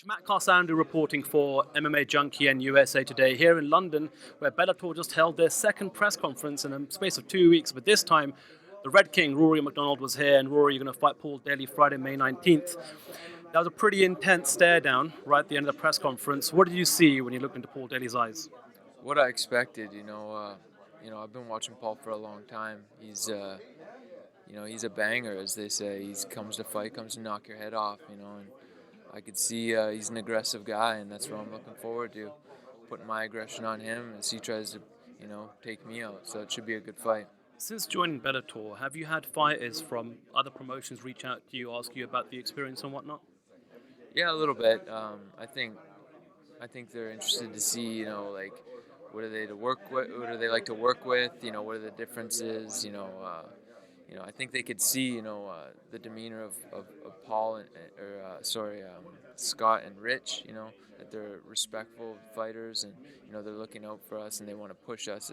It's Matt Carsandu reporting for MMA Junkie and USA Today here in London, where Bellator just held their second press conference in a space of 2 weeks. But this time, the Red King, Rory MacDonald, was here, and Rory, you're going to fight Paul Daly Friday, May 19th. That was a pretty intense stare down right at the end of the press conference. What did you see when you looked into Paul Daly's eyes? What I expected, I've been watching Paul for a long time. He's a banger, as they say. He comes to fight, comes to knock your head off, and I could see he's an aggressive guy, and that's what I'm looking forward to, putting my aggression on him as he tries to, take me out. So it should be a good fight. Since joining Bellator, have you had fighters from other promotions reach out to you, ask you about the experience and whatnot? Yeah, a little bit. I think they're interested to see, what are they to work with? What do they like to work with? What are the differences? I think they could see, the demeanor of Paul Scott and Rich. That they're respectful fighters, and they're looking out for us, and they want to push us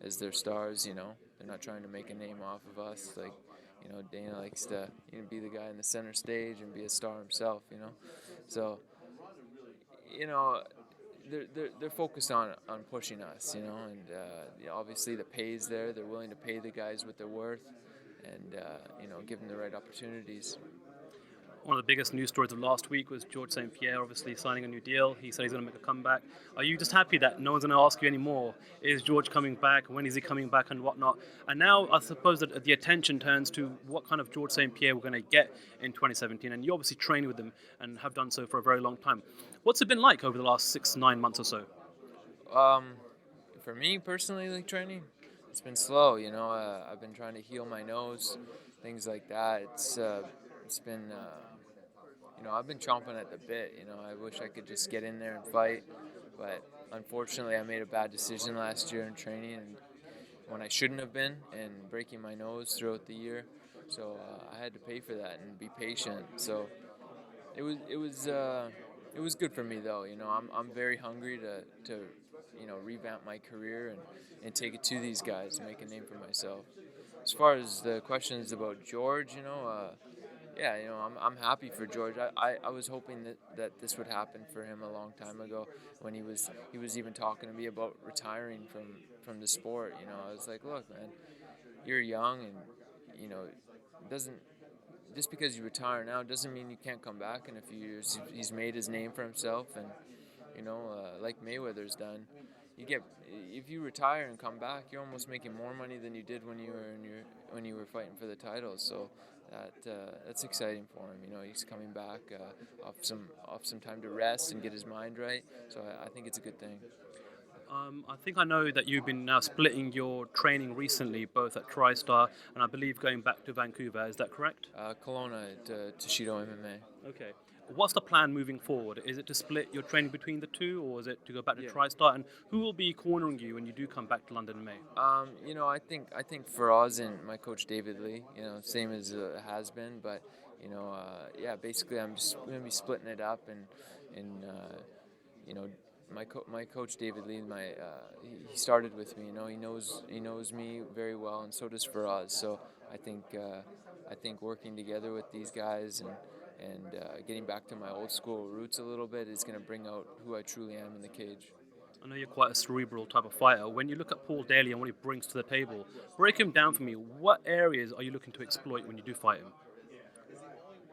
as their stars. They're not trying to make a name off of us. Like, Dana likes to be the guy in the center stage and be a star himself. So, they're focused on pushing us, and obviously the pay's there. They're willing to pay the guys what they're worth, and give them the right opportunities. One of the biggest news stories of last week was George St Pierre obviously signing a new deal. He said he's going to make a comeback. Are you just happy that no one's going to ask you anymore? Is George coming back? When is he coming back and whatnot? And now I suppose that the attention turns to what kind of George St Pierre we're going to get in 2017. And you obviously train with him and have done so for a very long time. What's it been like over the last 6-9 months or so? For me personally, like training, it's been slow. I've been trying to heal my nose, things like that. It's been. I've been chomping at the bit. I wish I could just get in there and fight, but unfortunately I made a bad decision last year in training, and when I shouldn't have been, and breaking my nose throughout the year. So I had to pay for that and be patient. So it was good for me though. I'm very hungry to revamp my career and take it to these guys and make a name for myself. As far as the questions about George, yeah, I'm happy for George. I was hoping that this would happen for him a long time ago, when he was even talking to me about retiring from the sport. I was like, look, man, you're young, and doesn't just because you retire now doesn't mean you can't come back in a few years. He's made his name for himself, and like Mayweather's done. If you retire and come back, you're almost making more money than you did when you were fighting for the titles. So that's exciting for him. He's coming back off some time to rest and get his mind right. So I think it's a good thing. I think I know that you've been now splitting your training recently, both at TriStar and I believe going back to Vancouver. Is that correct? Kelowna at Toshido MMA. Okay. What's the plan moving forward? Is it to split your training between the two, or is it to go back to Yeah. TriStar? And who will be cornering you when you do come back to London in May? I think for us and my coach David Lee, same as it has been, but basically I'm just going to be splitting it up, and my coach David Lee, he started with me. He knows me very well, and so does Faraz. So I think working together with these guys and getting back to my old school roots a little bit is going to bring out who I truly am in the cage. I know you're quite a cerebral type of fighter. When you look at Paul Daly and what he brings to the table, break him down for me. What areas are you looking to exploit when you do fight him?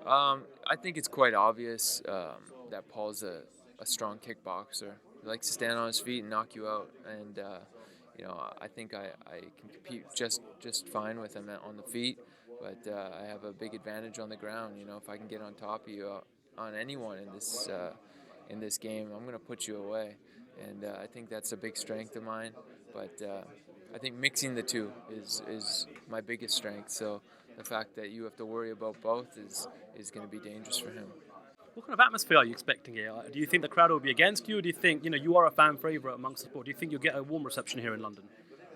I think it's quite obvious that Paul's a strong kickboxer. He likes to stand on his feet and knock you out, and I think I can compete just fine with him on the feet, but I have a big advantage on the ground. If I can get on top of you, on anyone in this game, I'm going to put you away, and I think that's a big strength of mine. But I think mixing the two is my biggest strength. So the fact that you have to worry about both is going to be dangerous for him. What kind of atmosphere are you expecting here? Do you think the crowd will be against you, or do you think, you are a fan favourite amongst the sport? Do you think you'll get a warm reception here in London?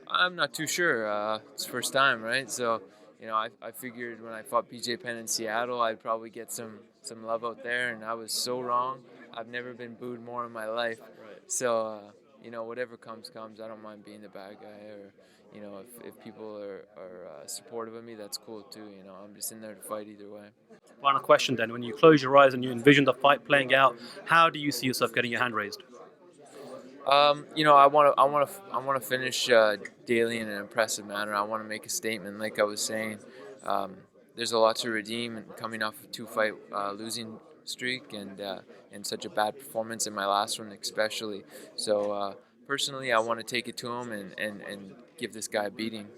I'm not too sure. It's the first time, right? So, I figured when I fought BJ Penn in Seattle, I'd probably get some love out there, and I was so wrong. I've never been booed more in my life. Right. So, whatever comes. I don't mind being the bad guy, or if people are supportive of me, that's cool too. I'm just in there to fight either way. Final question then: when you close your eyes and you envision the fight playing out, how do you see yourself getting your hand raised? I want to finish daily in an impressive manner. I want to make a statement, like I was saying. Um, there's a lot to redeem, and coming off a two-fight losing streak, and such a bad performance in my last one, especially. So personally, I want to take it to him and give this guy a beating.